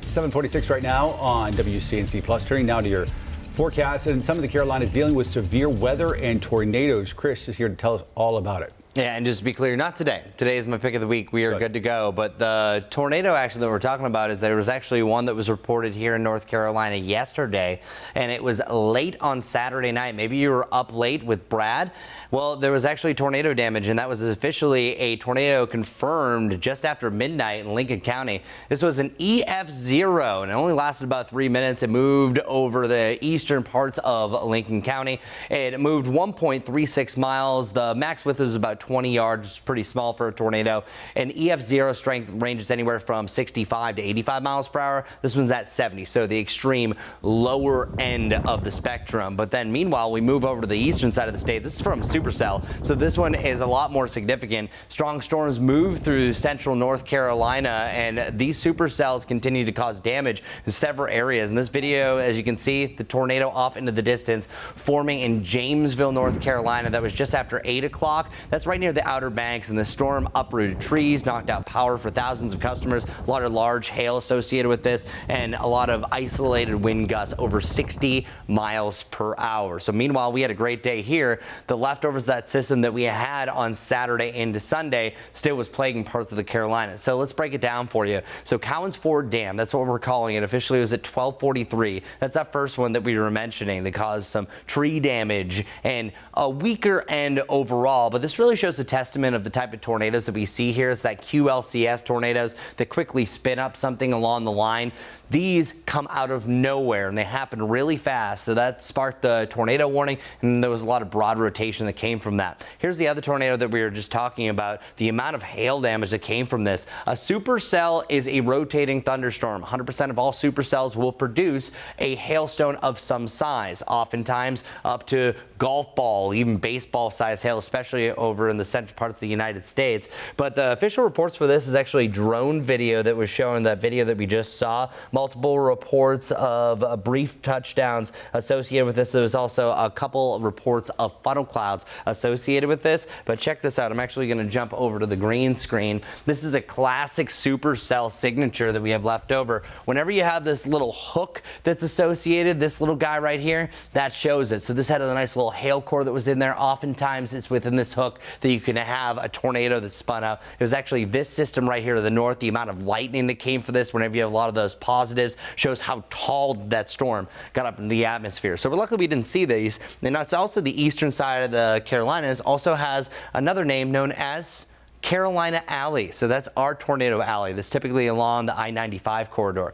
7:46 right now on WCNC Plus. Turning now to your forecast, and some of the Carolinas dealing with severe weather and tornadoes. Chris is here to tell us all about it. Yeah, and just to be clear, not today. Today is my pick of the week. We are good to go. But the tornado action that we're talking about is there was actually one that was reported here in North Carolina yesterday, and it was late on Saturday night. Maybe you were up late with Brad. Well, there was actually tornado damage, and that was officially a tornado confirmed just after midnight in Lincoln County. This was an EF-0, and it only lasted about 3 minutes. It moved over the eastern parts of Lincoln County. It moved 1.36 miles. The max width was about 20 yards. It's pretty small for a tornado. And EF-0 strength ranges anywhere from 65 to 85 miles per hour. This one's at 70, so the extreme lower end of the spectrum. But then meanwhile, we move over to the eastern side of the state. This is from supercell, so this one is a lot more significant. Strong storms move through central North Carolina, and these supercells continue to cause damage in several areas. In this video, as you can see, the tornado off into the distance forming in Jamesville, North Carolina. That was just after 8 o'clock. That's right near the Outer Banks, and the storm uprooted trees, knocked out power for thousands of customers. A lot of large hail associated with this, and a lot of isolated wind gusts over 60 miles per hour. So meanwhile, we had a great day here. The leftovers of that system that we had on Saturday into Sunday still was plaguing parts of the Carolinas. So let's break it down for you. So Cowens Ford Dam, that's what we're calling it. Officially, it was at 12:43. That's that first one that we were mentioning that caused some tree damage and a weaker end overall. But this really shows a testament of the type of tornadoes that we see here. It's that QLCS tornadoes that quickly spin up something along the line. These come out of nowhere and they happen really fast. So that sparked the tornado warning, and there was a lot of broad rotation that came from that. Here's the other tornado that we were just talking about, the amount of hail damage that came from this. A supercell is a rotating thunderstorm. 100% of all supercells will produce a hailstone of some size, oftentimes up to golf ball, even baseball size hail, especially over in the central parts of the United States. But the official reports for this is actually drone video that was showing that video that we just saw. Multiple reports of brief touchdowns associated with this. There was also a couple of reports of funnel clouds associated with this. But check this out. I'm actually going to jump over to the green screen. This is a classic supercell signature that we have left over. Whenever you have this little hook that's associated, this little guy right here, that shows it. So this had a nice little hail core that was in there. Oftentimes it's within this hook that you can have a tornado that spun out. It was actually this system right here to the north. The amount of lightning that came for this, whenever you have a lot of those positives, shows how tall that storm got up in the atmosphere. So luckily we didn't see these. And it's also the eastern side of the Carolinas also has another name known as Carolina Alley. So that's our tornado alley that's typically along the I-95 corridor.